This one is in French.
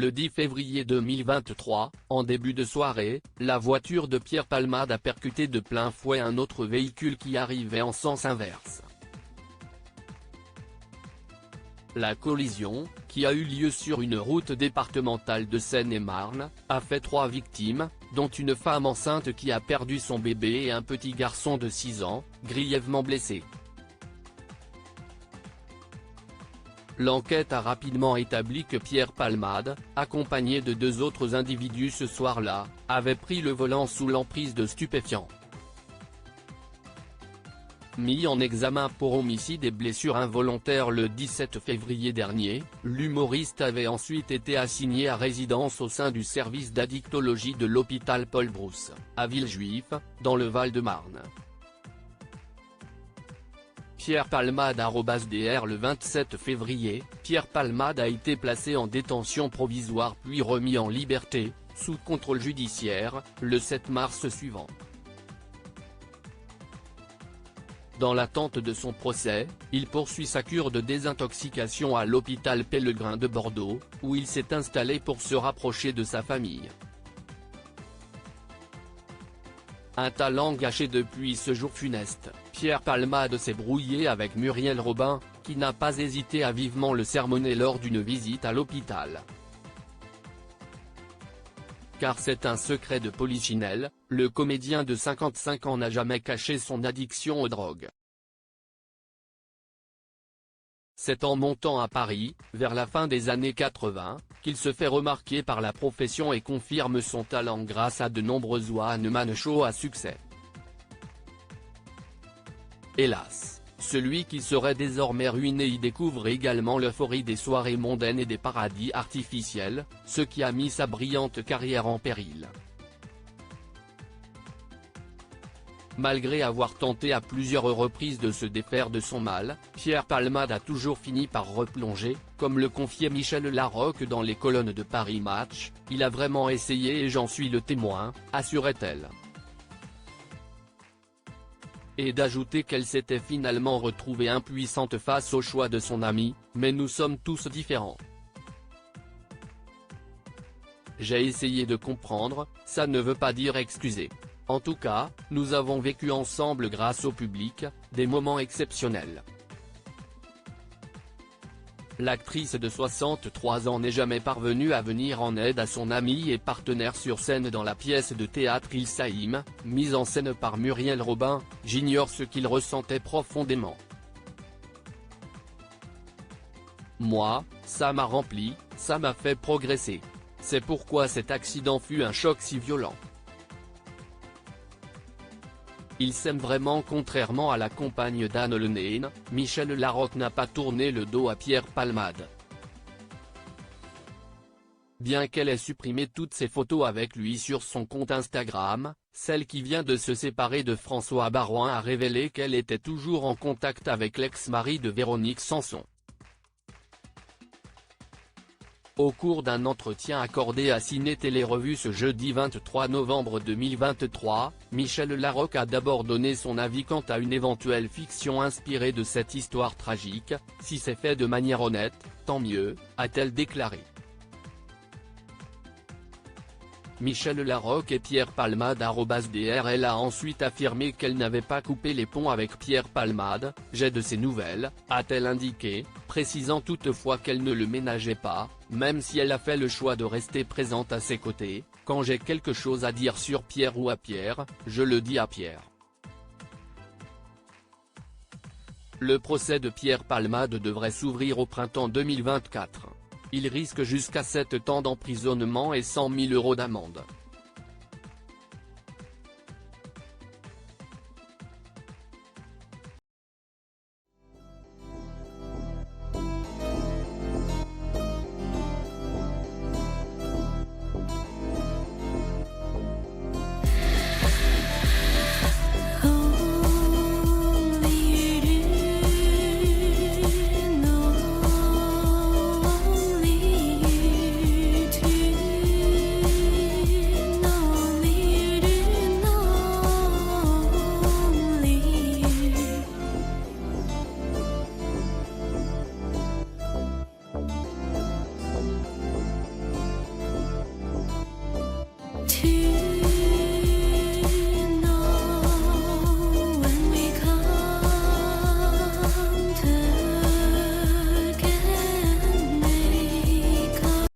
Le 10 février 2023, en début de soirée, la voiture de Pierre Palmade a percuté de plein fouet un autre véhicule qui arrivait en sens inverse. La collision, qui a eu lieu sur une route départementale de Seine-et-Marne, a fait 3 victimes, dont une femme enceinte qui a perdu son bébé et un petit garçon de 6 ans, grièvement blessé. L'enquête a rapidement établi que Pierre Palmade, accompagné de 2 autres individus ce soir-là, avait pris le volant sous l'emprise de stupéfiants. Mis en examen pour homicide et blessure involontaire le 17 février dernier, l'humoriste avait ensuite été assigné à résidence au sein du service d'addictologie de l'hôpital Paul Brousse, à Villejuif, dans le Val-de-Marne. Pierre Palmade @dr Le 27 février, Pierre Palmade a été placé en détention provisoire puis remis en liberté, sous contrôle judiciaire, le 7 mars suivant. Dans l'attente de son procès, il poursuit sa cure de désintoxication à l'hôpital Pellegrin de Bordeaux, où il s'est installé pour se rapprocher de sa famille. Un talent gâché depuis ce jour funeste, Pierre Palmade s'est brouillé avec Muriel Robin, qui n'a pas hésité à vivement le sermonner lors d'une visite à l'hôpital. Car c'est un secret de Polichinelle, le comédien de 55 ans n'a jamais caché son addiction aux drogues. C'est en montant à Paris, vers la fin des années 80, qu'il se fait remarquer par la profession et confirme son talent grâce à de nombreux one-man shows à succès. Hélas, celui qui serait désormais ruiné y découvre également l'euphorie des soirées mondaines et des paradis artificiels, ce qui a mis sa brillante carrière en péril. Malgré avoir tenté à plusieurs reprises de se défaire de son mal, Pierre Palmade a toujours fini par replonger, comme le confiait Michel Larocque dans les colonnes de Paris Match, « Il a vraiment essayé et j'en suis le témoin », assurait-elle. Et d'ajouter qu'elle s'était finalement retrouvée impuissante face au choix de son ami, « Mais nous sommes tous différents. J'ai essayé de comprendre, ça ne veut pas dire excuser. En tout cas, nous avons vécu ensemble grâce au public, des moments exceptionnels. » L'actrice de 63 ans n'est jamais parvenue à venir en aide à son ami et partenaire sur scène dans la pièce de théâtre Il Saïm, mise en scène par Muriel Robin. « J'ignore ce qu'il ressentait profondément. Moi, ça m'a rempli, ça m'a fait progresser. C'est pourquoi cet accident fut un choc si violent. Il s'aime vraiment. » Contrairement à la compagne d'Anne Lenaine, Michel Larocque n'a pas tourné le dos à Pierre Palmade. Bien qu'elle ait supprimé toutes ses photos avec lui sur son compte Instagram, celle qui vient de se séparer de François Baroin a révélé qu'elle était toujours en contact avec l'ex-mari de Véronique Sanson. Au cours d'un entretien accordé à Ciné Télé Revue ce jeudi 23 novembre 2023, Michel Larocque a d'abord donné son avis quant à une éventuelle fiction inspirée de cette histoire tragique. « Si c'est fait de manière honnête, tant mieux », a-t-elle déclaré. Michel Larocque et Pierre Palmade @dr. Elle a ensuite affirmé qu'elle n'avait pas coupé les ponts avec Pierre Palmade. « J'ai de ses nouvelles », a-t-elle indiqué, précisant toutefois qu'elle ne le ménageait pas, même si elle a fait le choix de rester présente à ses côtés. « Quand j'ai quelque chose à dire sur Pierre ou à Pierre, je le dis à Pierre. » Le procès de Pierre Palmade devrait s'ouvrir au printemps 2024. Il risque jusqu'à 7 ans d'emprisonnement et 100 000 € d'amende. qui